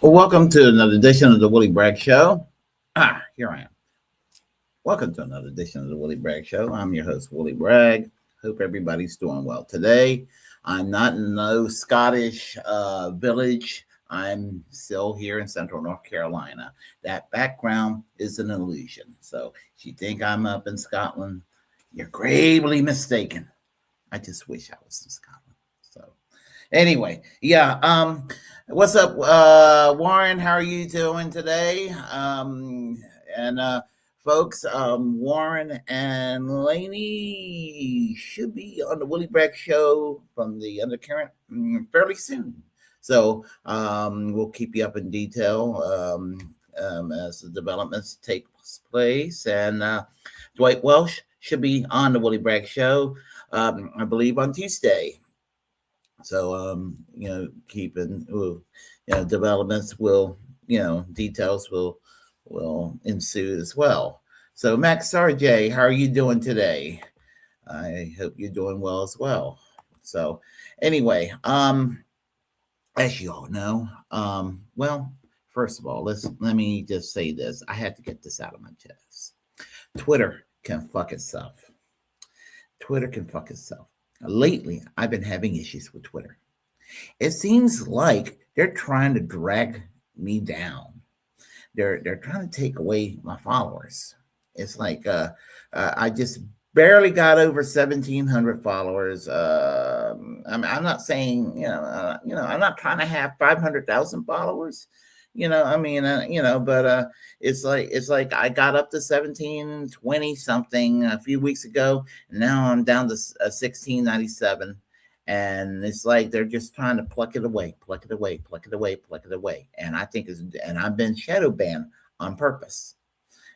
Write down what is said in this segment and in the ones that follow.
Well, welcome to another edition of the Willie Bragg Show. Here I am. Welcome to another edition of the Willie Bragg Show. I'm your host, Willie Bragg. Hope everybody's doing well today. I'm not in no Scottish village. I'm still here in Central North Carolina. That background is an illusion. So if you think I'm up in Scotland, you're gravely mistaken. I just wish I was in Scotland. So anyway, yeah. What's up, Warren? How are you doing today? And folks, Warren and Lainey should be on the Willie Bragg Show from the Undercurrent fairly soon. So we'll keep you up in detail as the developments take place. And Dwight Welsh should be on the Willie Bragg Show, I believe, on Tuesday. So, keeping, developments will, details will ensue as well. So, Max RJ, how are you doing today? I hope you're doing well as well. So, anyway, as you all know, well, first of all, let me just say this. I had to get this out of my chest. Twitter can fuck itself. Twitter can fuck itself. Lately, I've been having issues with Twitter. It seems like they're trying to drag me down. They're trying to take away my followers. It's like I just barely got over 1,700 followers. I'm not saying I'm not trying to have 500,000 followers. But it's like I got up to 1720 something a few weeks ago, and now I'm down to 1697, and it's like they're just trying to pluck it away, and I think and I've been shadow banned on purpose,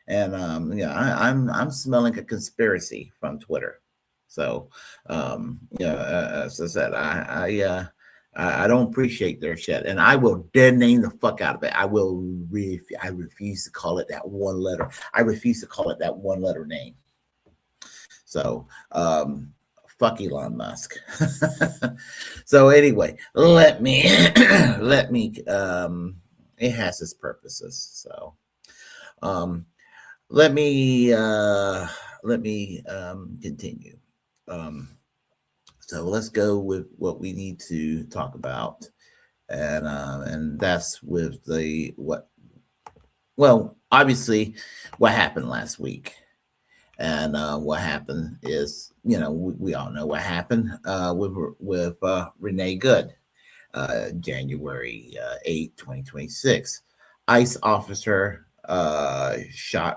and I'm smelling a conspiracy from Twitter. So as I said, I don't appreciate their shit, and I will dead name the fuck out of it. I refuse to call it that one letter. I refuse to call it that one letter name. So, fuck Elon Musk. So anyway, let me, it has its purposes. So, let me continue. So let's go with what we need to talk about, and that's with obviously what happened last week, and what happened is we all know what happened with Renee Good, January 8, 2026, ICE officer shot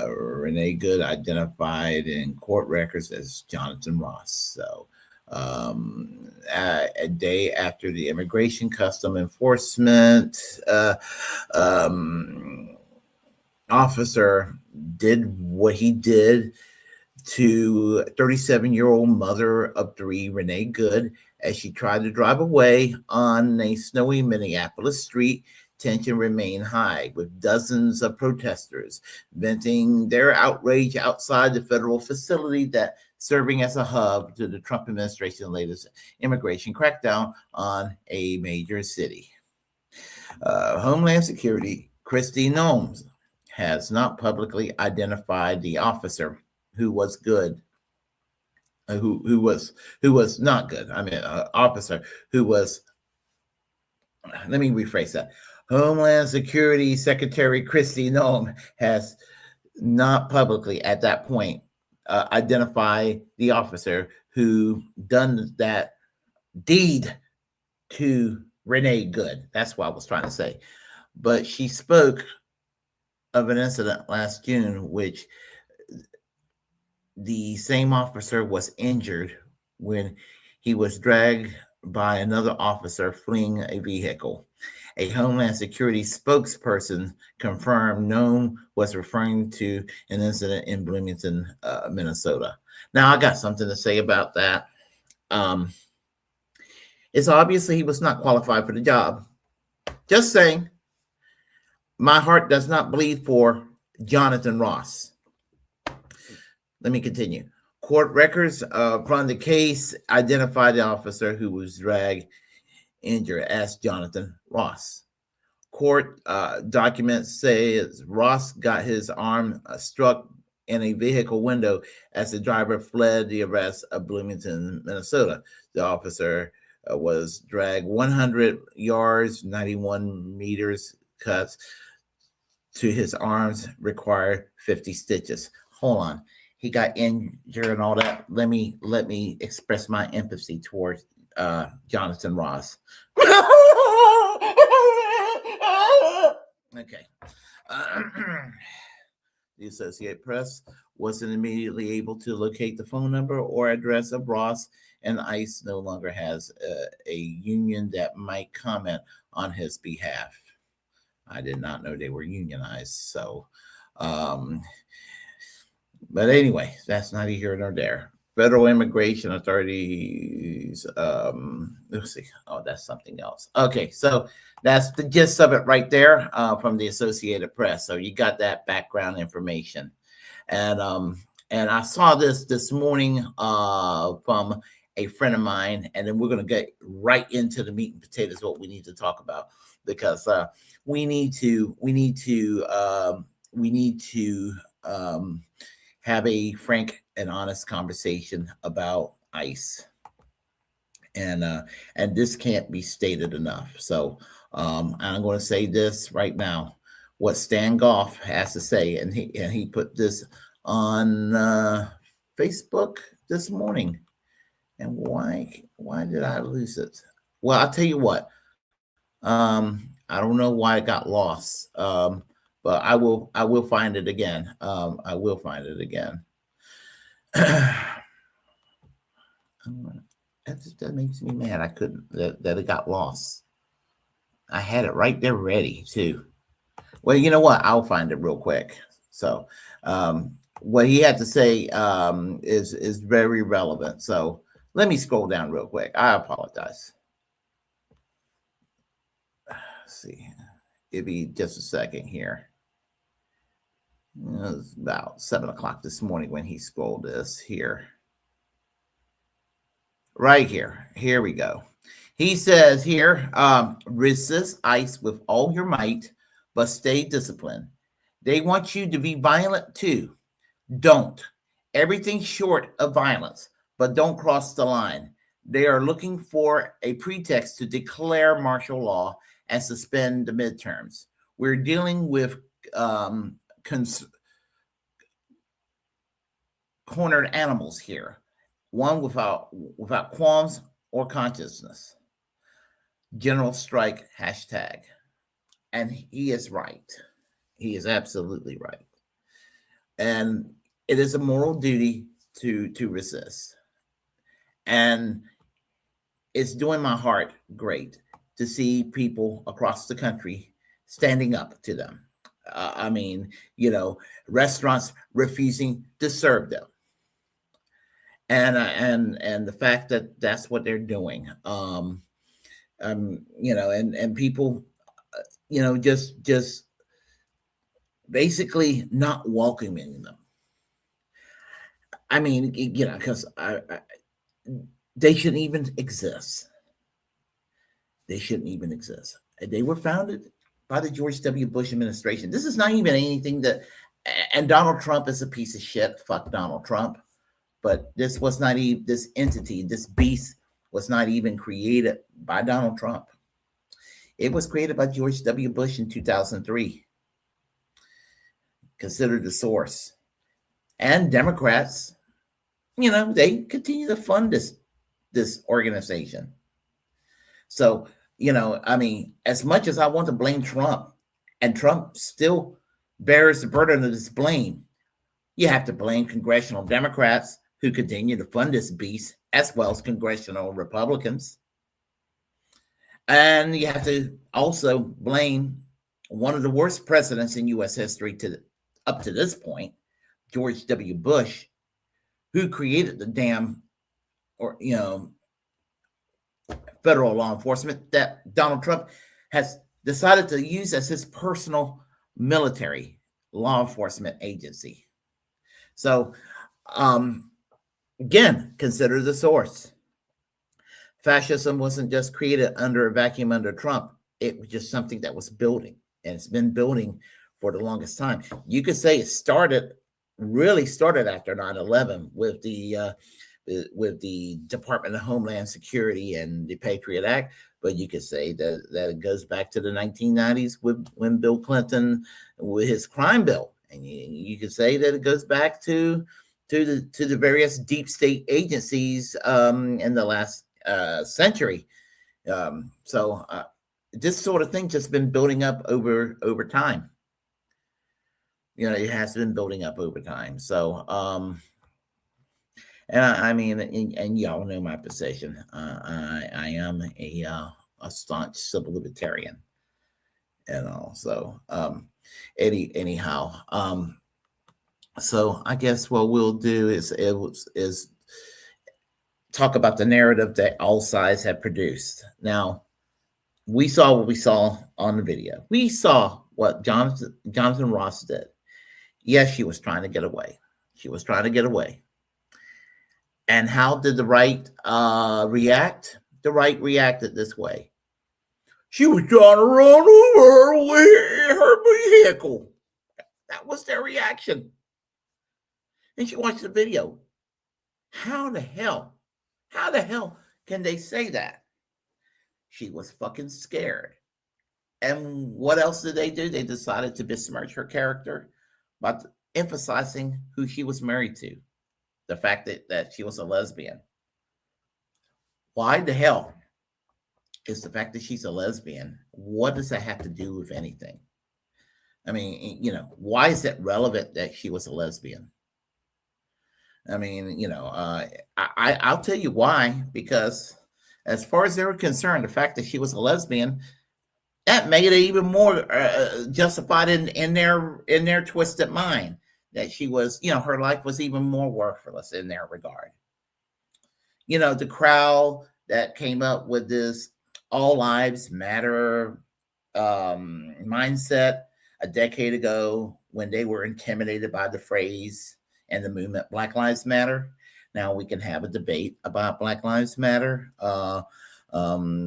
Renee Good, identified in court records as Jonathan Ross. So, a day after the Immigration Custom Enforcement officer did what he did to 37-year-old mother of three, Renee Good, as she tried to drive away on a snowy Minneapolis street. Tension remained high, with dozens of protesters venting their outrage outside the federal facility that serving as a hub to the Trump administration's latest immigration crackdown on a major city. Homeland Security Kristi Noem has not publicly identified the officer who was good, who was not good. I mean, officer who was. Let me rephrase that. Homeland Security Secretary Kristi Noem has not publicly, at that point, identified the officer who done that deed to Renee Good. That's what I was trying to say. But she spoke of an incident last June, which the same officer was injured when he was dragged by another officer fleeing a vehicle. A Homeland Security spokesperson confirmed Noem was referring to an incident in Bloomington, Minnesota. Now, I got something to say about that. It's obviously he was not qualified for the job. Just saying. My heart does not bleed for Jonathan Ross. Let me continue. Court records from the case identified the officer who was dragged injured as Jonathan Ross. Court documents say Ross got his arm struck in a vehicle window as the driver fled the arrest of Bloomington, Minnesota. The officer was dragged 100 yards, 91 meters, cuts to his arms required 50 stitches. Hold on. He got injured and all that. Let me express my empathy towards Jonathan Ross. Okay. The Associated Press wasn't immediately able to locate the phone number or address of Ross, and ICE no longer has a union that might comment on his behalf. I did not know they were unionized. So, but anyway, that's neither here nor there. Federal immigration authorities, let's see. Oh, that's something else. Okay, so that's the gist of it right there from the Associated Press. So you got that background information. And I saw this morning from a friend of mine, and then we're going to get right into the meat and potatoes, what we need to talk about, because we need to have a frank and honest conversation about ICE, and this can't be stated enough. So I'm going to say this right now: what Stan Goff has to say, and he put this on Facebook this morning. And why did I lose it? Well, I'll tell you what. I don't know why it got lost. But I will find it again. I will find it again. That makes me mad. I couldn't, that it got lost. I had it right there ready too. Well, you know what? I'll find it real quick. So, what he had to say is very relevant. So let me scroll down real quick. I apologize. Let's see. It'll be just a second here. It was about 7 o'clock this morning when he scrolled this here. Right here. Here we go. He says here, resist ICE with all your might, but stay disciplined. They want you to be violent too. Don't. Everything short of violence, but don't cross the line. They are looking for a pretext to declare martial law and suspend the midterms. We're dealing with cornered animals here, one without qualms or consciousness. General strike hashtag. And he is right. He is absolutely right. And it is a moral duty to resist. And it's doing my heart great to see people across the country standing up to them. I mean, restaurants refusing to serve them, and the fact that that's what they're doing. And people, just basically not welcoming them. I mean, because they shouldn't even exist. They shouldn't even exist. They were founded by the George W. Bush administration. This is not even anything that, and Donald Trump is a piece of shit. Fuck Donald Trump. But this was not even, this entity, this beast was not even created by Donald Trump. It was created by George W. Bush in 2003. Considered the source. And Democrats, they continue to fund this organization. So, as much as I want to blame Trump, and Trump still bears the burden of this blame, you have to blame congressional Democrats who continue to fund this beast, as well as congressional Republicans. And you have to also blame one of the worst presidents in U.S. history up to this point, George W. Bush, who created the damn, federal law enforcement that Donald Trump has decided to use as his personal military law enforcement agency. So, again, consider the source. Fascism wasn't just created under a vacuum under Trump. It was just something that was building, and it's been building for the longest time. You could say it really started after 9/11 with the Department of Homeland Security and the Patriot Act, but you could say that it goes back to the 1990s with when Bill Clinton with his crime bill, and you could say that it goes back to the various deep state agencies in the last century. This sort of thing just been building up over time. It has been building up over time. And I mean, and y'all know my position. I am a staunch civil libertarian, and all. Anyhow, so I guess what we'll do is talk about the narrative that all sides have produced. Now, we saw what we saw on the video. We saw what Jonathan Ross did. Yes, she was trying to get away. She was trying to get away. And how did the right react? The right reacted this way. She was trying to run over her vehicle. That was their reaction. And she watched the video. How the hell can they say that? She was fucking scared. And what else did they do? They decided to besmirch her character by emphasizing who she was married to. The fact that she was a lesbian. Why the hell is the fact that she's a lesbian? What does that have to do with anything? I mean, why is it relevant that she was a lesbian? I mean, I'll tell you why. Because as far as they were concerned, the fact that she was a lesbian, that made it even more justified in their twisted mind. That she was, her life was even more worthless in their regard. The crowd that came up with this all lives matter mindset a decade ago when they were intimidated by the phrase and the movement Black Lives Matter. Now we can have a debate about Black Lives Matter.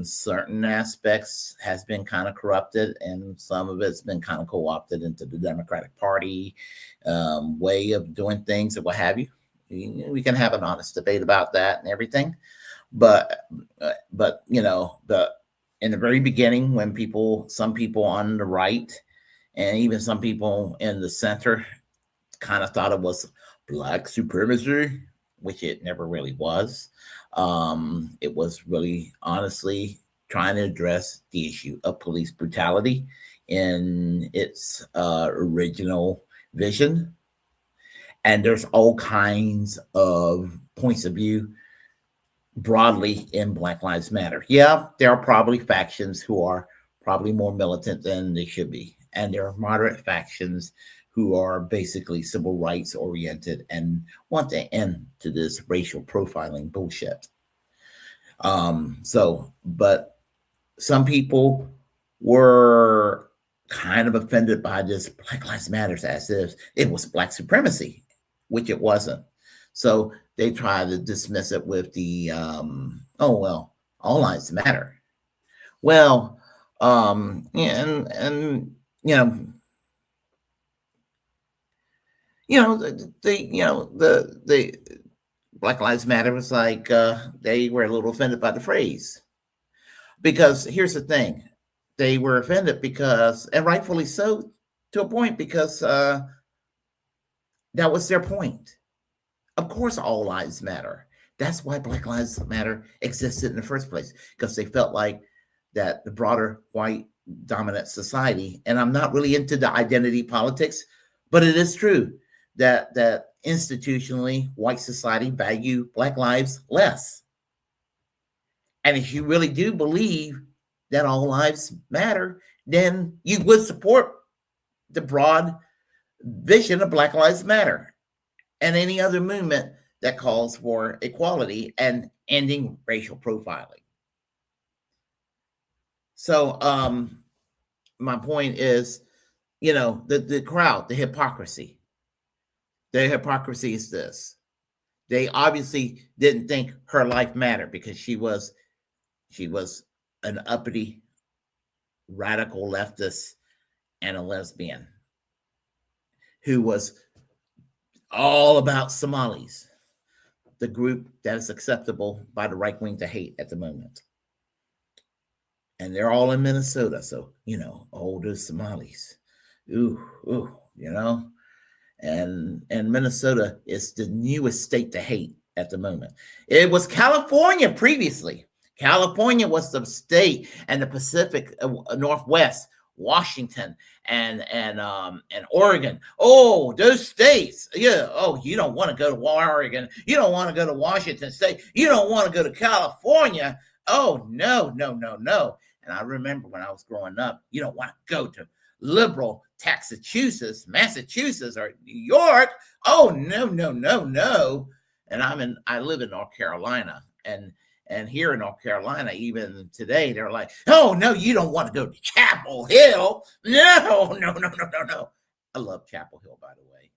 Certain aspects has been kind of corrupted, and some of it's been kind of co-opted into the Democratic Party way of doing things, or what have you. We can have an honest debate about that and everything, but in the very beginning, when some people on the right and even some people in the center kind of thought it was Black supremacy, which it never really was. It was really honestly trying to address the issue of police brutality in its original vision. And there's all kinds of points of view broadly in Black Lives Matter. Yeah, there are probably factions who are probably more militant than they should be. And there are moderate factions who are basically civil rights oriented and want to end to this racial profiling bullshit. But some people were kind of offended by this Black Lives Matter as if it was Black supremacy, which it wasn't. So they tried to dismiss it with the, all lives matter. Well, the Black Lives Matter was like they were a little offended by the phrase, because here's the thing: they were offended because, and rightfully so, to a point, because that was their point. Of course, all lives matter. That's why Black Lives Matter existed in the first place, because they felt like that the broader white dominant society, and I'm not really into the identity politics, but it is true that institutionally white society value Black lives less. And if you really do believe that all lives matter, then you would support the broad vision of Black Lives Matter and any other movement that calls for equality and ending racial profiling. So my point is, the crowd, the hypocrisy. The hypocrisy is this: they obviously didn't think her life mattered because she was She was an uppity radical leftist and a lesbian who was all about Somalis, the group that is acceptable by the right wing to hate at the moment. And they're all in Minnesota. So, the Somalis. Ooh, and Minnesota is the newest state to hate at the moment. It was California previously. California was the state and the Pacific Northwest, Washington and Oregon. Oh, those states. Yeah. Oh, you don't want to go to Oregon. You don't want to go to Washington State. You don't want to go to California. Oh, no. And I remember when I was growing up, you don't want to go to liberal Massachusetts, or New York. Oh, no. And I live in North Carolina, and here in North Carolina, even today, they're like, oh, no, you don't want to go to Chapel Hill. No. I love Chapel Hill, by the way.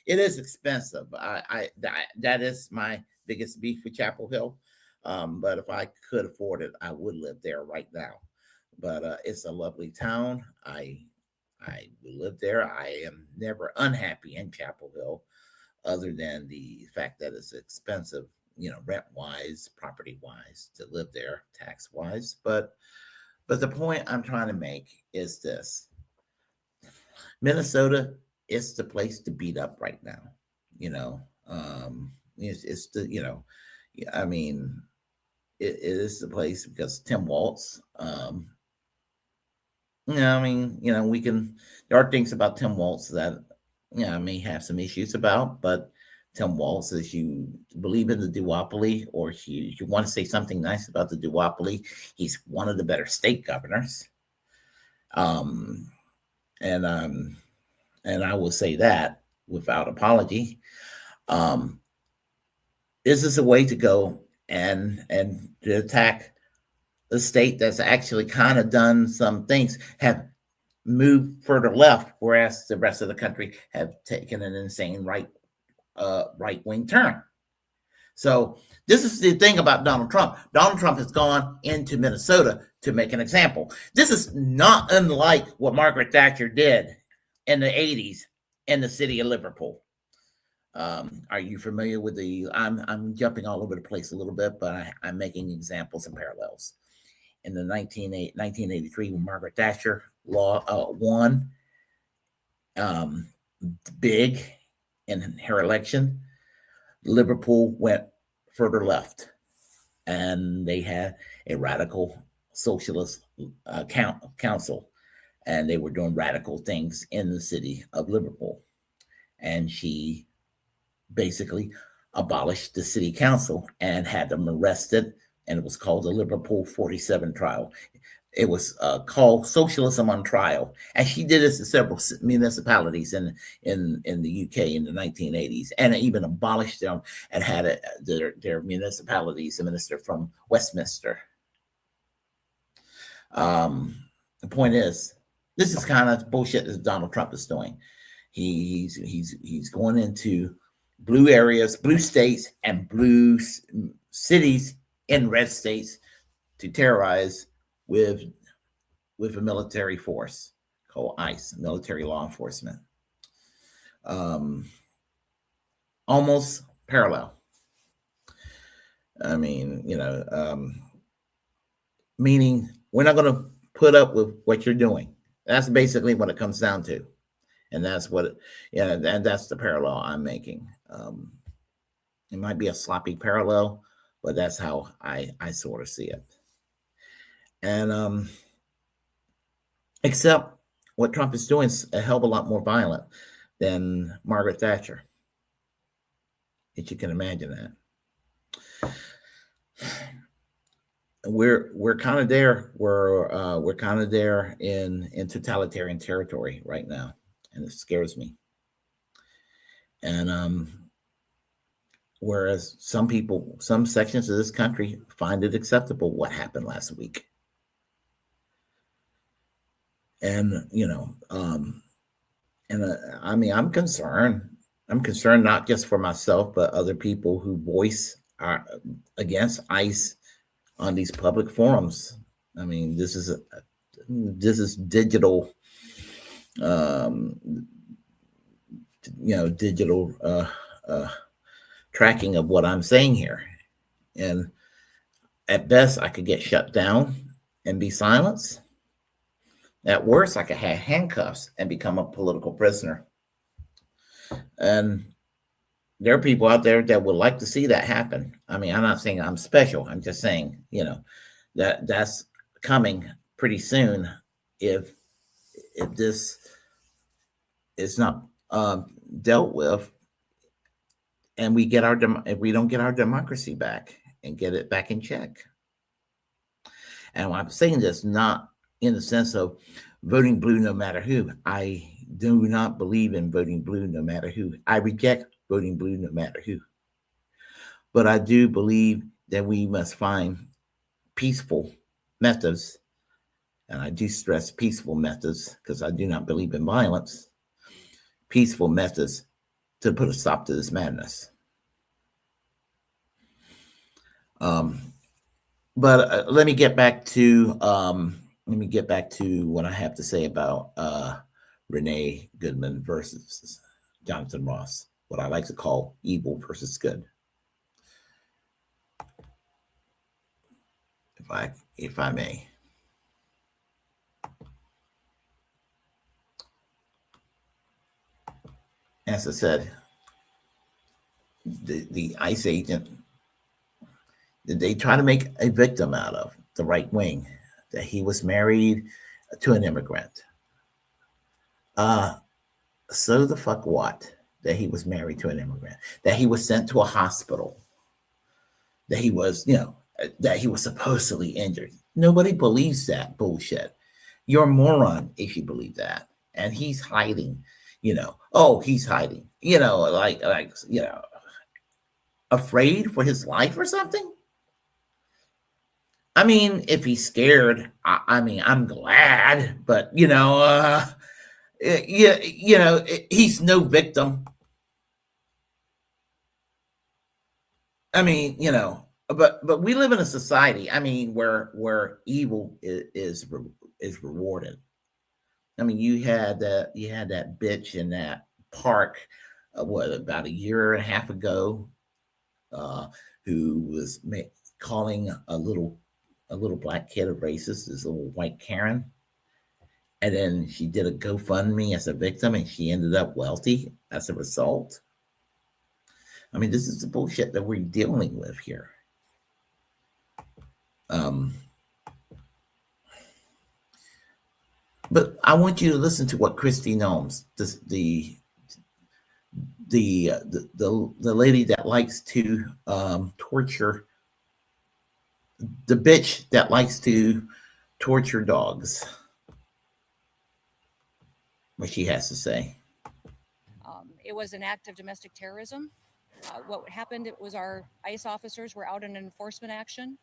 It is expensive. That is my biggest beef with Chapel Hill. But if I could afford it, I would live there right now. But it's a lovely town. I live there. I am never unhappy in Chapel Hill, other than the fact that it's expensive, rent wise, property wise, to live there, tax wise. But the point I'm trying to make is this: Minnesota is the place to beat up right now. It's the I mean, it is the place because Tim Walz. There are things about Tim Walz that I may have some issues about, but Tim Walz, if you believe in the duopoly, or if you want to say something nice about the duopoly, he's one of the better state governors. And I will say that without apology. This is a way to go and to attack the state that's actually kind of done some things, have moved further left, whereas the rest of the country have taken an insane right-wing turn. So this is the thing about Donald Trump. Donald Trump has gone into Minnesota to make an example. This is not unlike what Margaret Thatcher did in the 80s in the city of Liverpool. Are you familiar with I'm jumping all over the place a little bit, but I'm making examples and parallels. In the 1983, when Margaret Thatcher won big in her election, Liverpool went further left, and they had a radical socialist council, and they were doing radical things in the city of Liverpool. And she basically abolished the city council and had them arrested, and it was called the Liverpool 47 trial. It was called Socialism on Trial, and she did this in several municipalities in the UK in the 1980s, and even abolished them and had their municipalities administered from Westminster. The point is, this is kind of bullshit that Donald Trump is doing. He's going into blue areas, blue states, and blue cities in red states to terrorize with a military force called ICE, military law enforcement. Almost parallel. Meaning we're not going to put up with what you're doing. That's basically what it comes down to. And that's and that's the parallel I'm making. It might be a sloppy parallel, but that's how I sort of see it. And except what Trump is doing is a hell of a lot more violent than Margaret Thatcher, if you can imagine that. We're kind of there. We're kind of there in totalitarian territory right now, and it scares me. And whereas some sections of this country find it acceptable what happened last week. And, I'm concerned. I'm concerned not just for myself, but other people who voice are against ICE on these public forums. I mean, this is digital, um, digital uh, tracking of what I'm saying here. And at best, I could get shut down and be silenced. At worst, I could have handcuffs and become a political prisoner. And there are people out there that would like to see that happen. I mean, I'm not saying I'm special. I'm just saying, that's coming pretty soon if this is not dealt with, and if we don't get our democracy back and get it back in check. And I'm saying this not in the sense of voting blue no matter who. I do not believe in voting blue no matter who. I reject voting blue no matter who. But I do believe that we must find peaceful methods, and I do stress peaceful methods because I do not believe in violence, peaceful methods to put a stop to this madness. But let me get back to what I have to say about Renee Goodman versus Jonathan Ross, what I like to call evil versus good. If I may. As I said, the ICE agent, they try to make a victim out of the right wing, that he was married to an immigrant. So the fuck what? That he was married to an immigrant, that he was sent to a hospital, that he was, that he was supposedly injured. Nobody believes that bullshit. You're a moron if you believe that. And he's hiding, he's hiding, afraid for his life or something. I mean, if he's scared, I'm glad, but he's no victim. I mean, but we live in a society, I mean, where evil is rewarded. I mean, you had that bitch in that park, about a year and a half ago, who was calling a little black kid a racist, this little white Karen. And then she did a GoFundMe as a victim, and she ended up wealthy as a result. I mean, this is the bullshit that we're dealing with here. But I want you to listen to what Christy Gnomes, the lady that likes to torture, the bitch that likes to torture dogs, what she has to say. It was an act of domestic terrorism. What happened, it was our ICE officers were out in an enforcement action.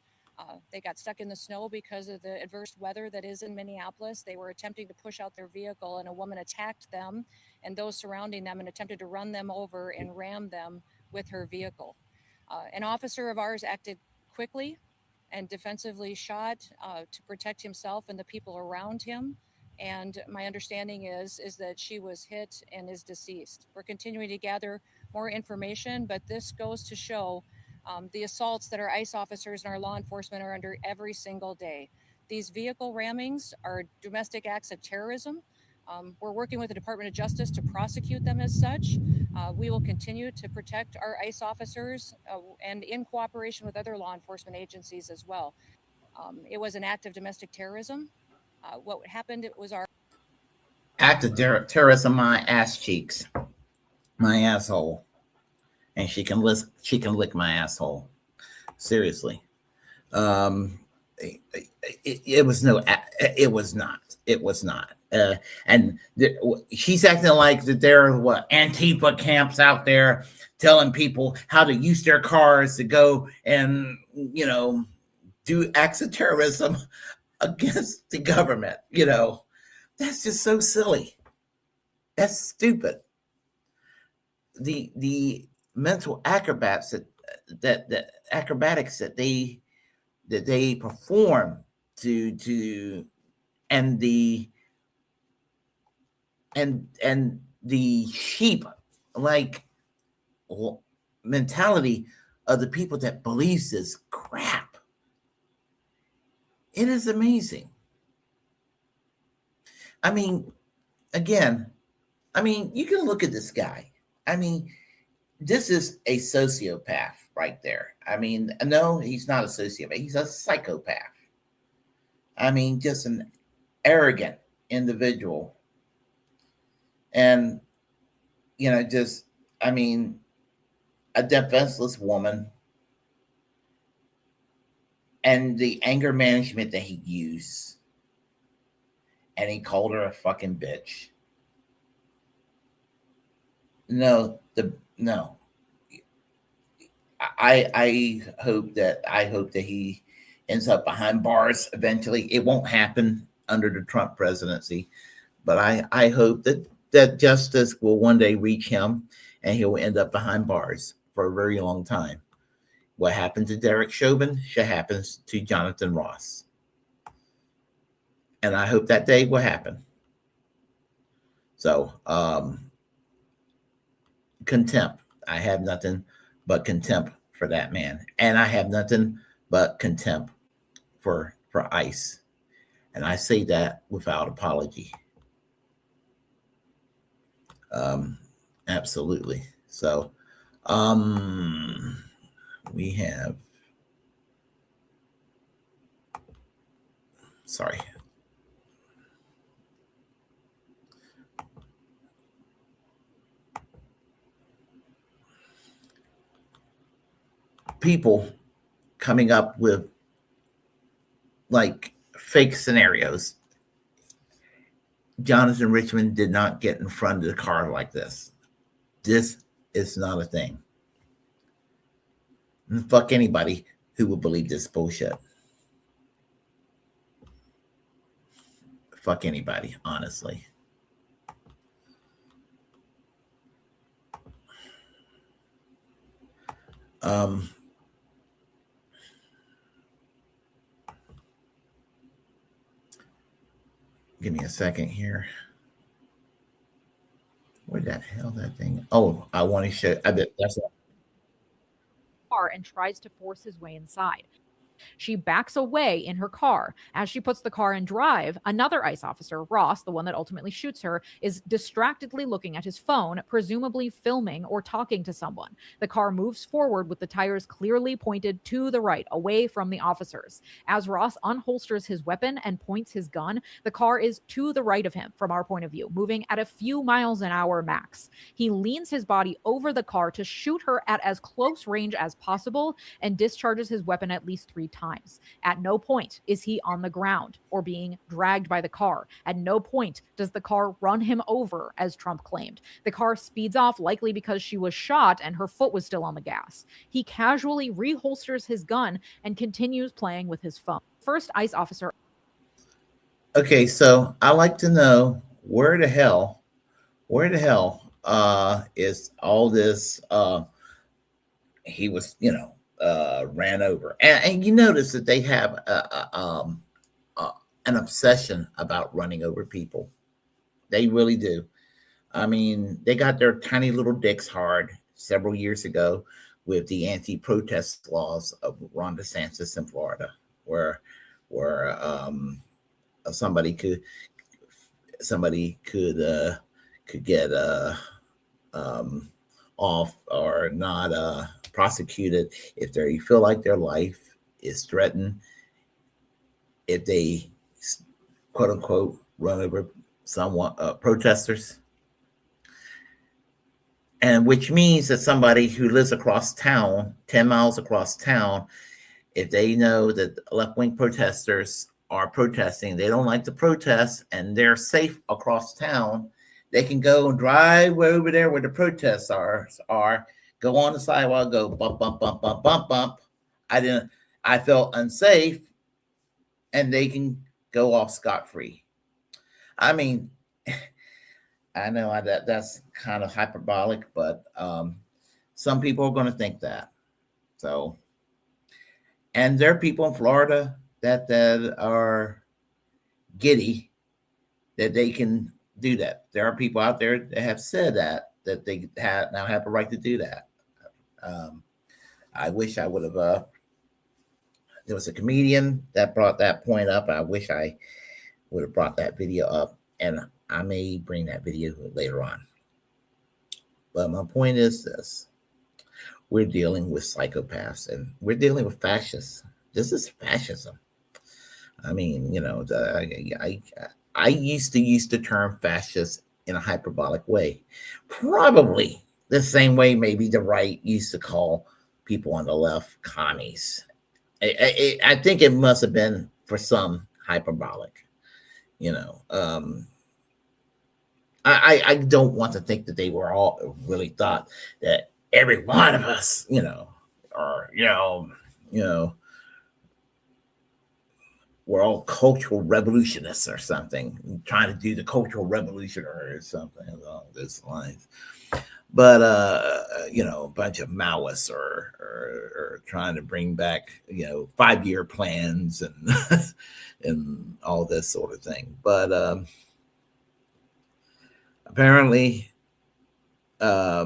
They got stuck in the snow because of the adverse weather that is in Minneapolis. They were attempting to push out their vehicle, and a woman attacked them and those surrounding them and attempted to run them over and ram them with her vehicle. An officer of ours acted quickly and defensively shot to protect himself and the people around him. And my understanding is that she was hit and is deceased. We're continuing to gather more information, but this goes to show the assaults that our ICE officers and our law enforcement are under every single day. These vehicle rammings are domestic acts of terrorism. We're working with the Department of Justice to prosecute them as such. We will continue to protect our ICE officers and in cooperation with other law enforcement agencies as well. It was an act of domestic terrorism. What happened, it was our Act of terrorism, my ass cheeks, my asshole, and she can lick my asshole. Seriously. It was no, it was not. It was not. And she's acting like that there are Antifa camps out there telling people how to use their cars to go and do acts of terrorism against the government. That's just so silly. That's stupid. The mental acrobatics that they that they perform to and the sheep like mentality of the people that believes this crap. It is amazing. I mean, again, I mean, you can look at this guy. I mean, this is a sociopath right there. I mean, no, he's not a sociopath. He's a psychopath. I mean, just an arrogant individual. And, just, I mean, a defenseless woman and the anger management that he used. And he called her a fucking bitch. No. I hope that he ends up behind bars eventually. It won't happen under the Trump presidency, but I hope that justice will one day reach him and he'll end up behind bars for a very long time. What happened to Derek Chauvin should happen to Jonathan Ross. And I hope that day will happen. So, contempt. I have nothing but contempt for that man. And I have nothing but contempt for ICE. And I say that without apology. Absolutely. So, we have, sorry. People coming up with like fake scenarios. Jonathan Richmond did not get in front of the car like this. This is not a thing. And fuck anybody who would believe this bullshit. Fuck anybody, honestly. Give me a second here. Where the hell that thing? Oh, I want to show. I bet that's car and tries to force his way inside. She backs away in her car. As she puts the car in drive, another ICE officer, Ross, the one that ultimately shoots her, is distractedly looking at his phone, presumably filming or talking to someone. The car moves forward with the tires clearly pointed to the right, away from the officers. As Ross unholsters his weapon and points his gun, the car is to the right of him from our point of view, moving at a few miles an hour max. He leans his body over the car to shoot her at as close range as possible and discharges his weapon at least 3 times. At no point is he on the ground or being dragged by the car. At no point does the car run him over, as Trump claimed. The car speeds off, likely because she was shot and her foot was still on the gas. He casually reholsters his gun and continues playing with his phone. First ICE officer. Okay, so I like to know where the hell is all this he was, ran over. And you notice that they have an obsession about running over people. They really do. I mean, they got their tiny little dicks hard several years ago with the anti-protest laws of Ron DeSantis in Florida, where somebody could get off or not prosecuted if they feel like their life is threatened, if they quote unquote run over someone protesters, and which means that somebody who lives across town 10 miles across town, if they know that left-wing protesters are protesting, they don't like the protests and they're safe across town, they can go and drive over there where the protests are, go on the sidewalk, go bump, bump, bump, bump, bump, bump. I felt unsafe, and they can go off scot-free. I mean, I know that's kind of hyperbolic, but some people are going to think that. So And there are people in Florida that are giddy that they can do that. There are people out there that have said that they now have a right to do that. Um, I wish I would have. There was a comedian that brought that point up. I wish I would have brought that video up, and I may bring that video later on. But my point is this: we're dealing with psychopaths, and we're dealing with fascists. This is fascism. I mean, I used to use the term fascist in a hyperbolic way, probably the same way maybe the right used to call people on the left commies. I think it must have been for some hyperbolic, you know. I don't want to think that they were all really thought that every one of us, or you know, we're all cultural revolutionists or something, trying to do the cultural revolution or something along those lines. But a bunch of Maoists or trying to bring back 5-year plans and and all this sort of thing. But apparently, there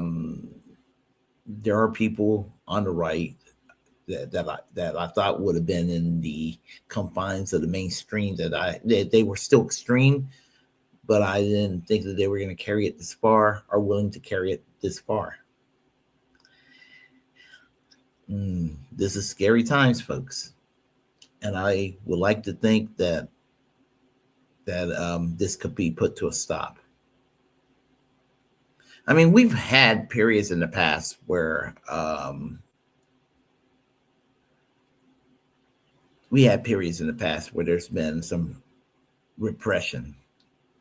are people on the right that I thought would have been in the confines of the mainstream that they were still extreme, but I didn't think that they were going to carry it this far or willing to carry it this far. This is scary times, folks, and I would like to think that this could be put to a stop. I mean, we've had periods in the past where there's been some repression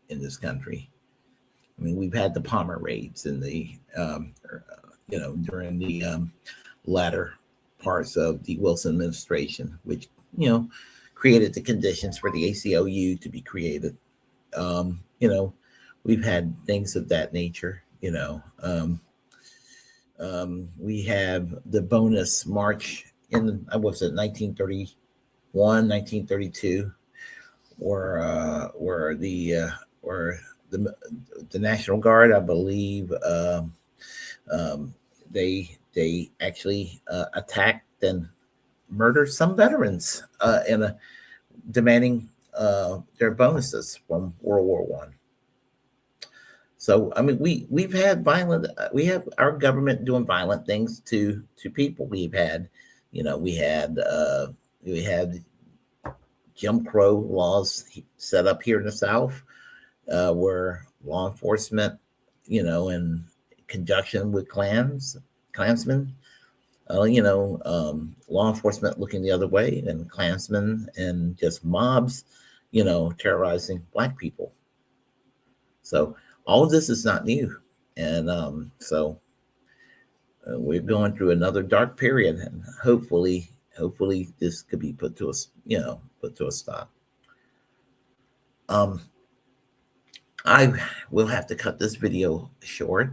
in this country. I mean, we've had the Palmer raids in the during the latter parts of the Wilson administration, which created the conditions for the ACLU to be created. We've had things of that nature. We have the bonus march in 1931, 1932, where the National Guard, I believe, they actually attacked and murdered some veterans demanding their bonuses from World War One. So I mean, we have our government doing violent things to people. We had Jim Crow laws set up here in the South, where law enforcement, in conjunction with Klansmen, law enforcement looking the other way, and Klansmen and just mobs, terrorizing Black people. So all of this is not new, and we're going through another dark period, and hopefully this could be put to a stop. I will have to cut this video short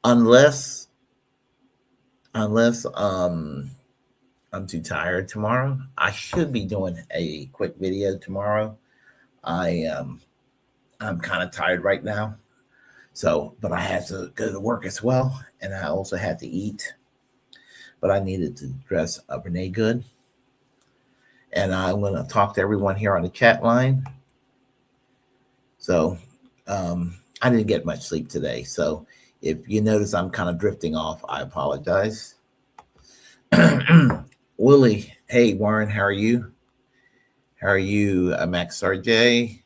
unless I'm too tired tomorrow. I should be doing a quick video tomorrow. I'm kind of tired right now. So, but I had to go to work as well, and I also had to eat. But I needed to dress Renee good. And I'm going to talk to everyone here on the chat line. So, I didn't get much sleep today. So, if you notice I'm kind of drifting off, I apologize. Willie, hey, Warren, how are you? How are you, Max RJ?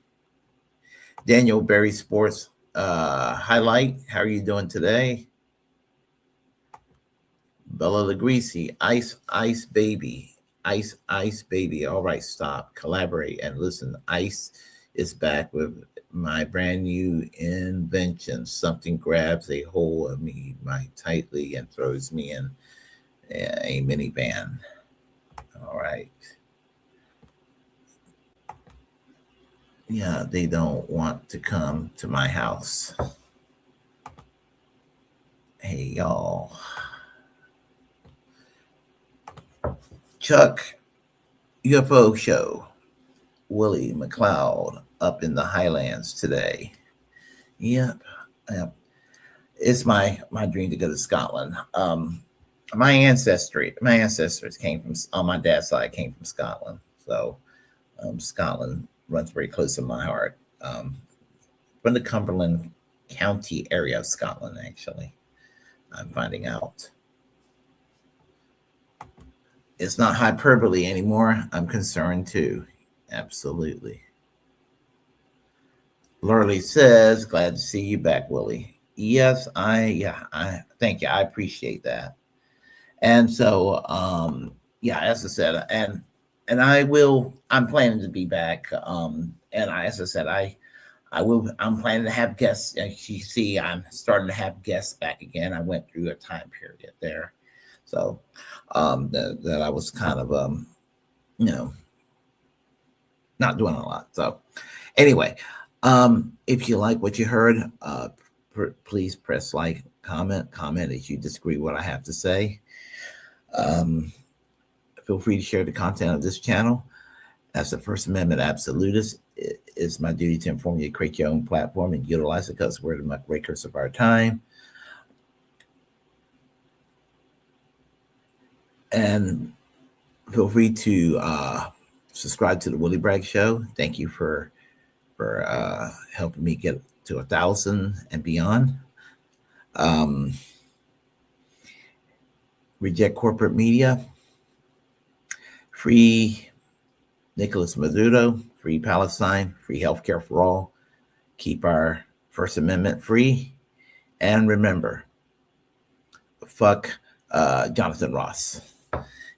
Daniel Berry Sports Highlight, how are you doing today? Bella Lagrisi, Ice Baby. All right, stop, collaborate, and listen. Ice is back with my brand new invention. Something grabs a hold of me tightly and throws me in a minivan. All right. Yeah, they don't want to come to my house. Hey, y'all. Chuck UFO show. Willie McLeod up in the Highlands today. Yep. Yep. It's my dream to go to Scotland. My ancestors came from, on my dad's side, came from Scotland. So Scotland runs very close to my heart. From the Cumberland County area of Scotland, actually. I'm finding out. It's not hyperbole anymore. I'm concerned too. Absolutely. Lurley says, glad to see you back, Willie. Yes, I thank you. I appreciate that. And so, as I said, and I'm planning to be back. As I said, I'm planning to have guests. As you see, I'm starting to have guests back again. I went through a time period there. So, that I was kind of, not doing a lot. So anyway, if you like what you heard, please press like, comment if you disagree with what I have to say. Feel free to share the content of this channel. As the First Amendment absolutist, it's my duty to inform you to create your own platform and utilize it because we're the muckrakers of our time. And feel free to subscribe to the Willie Bragg Show. Thank you for helping me get to 1,000 and beyond. Reject corporate media. Free Nicolas Maduro. Free Palestine. Free healthcare for all. Keep our First Amendment free. And remember, fuck Jonathan Ross.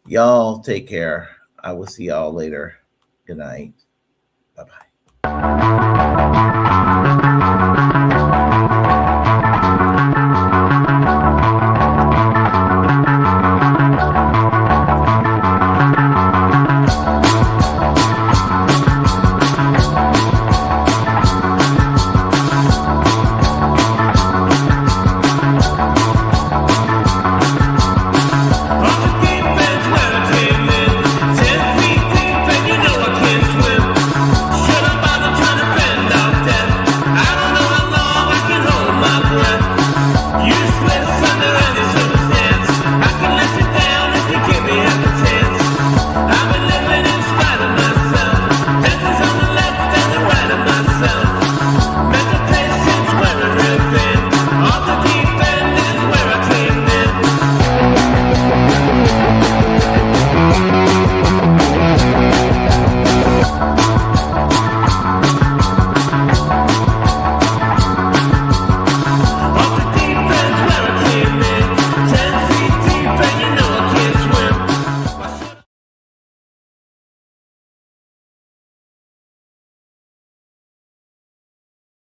Y'all take care. I will see y'all later. Good night. Useless.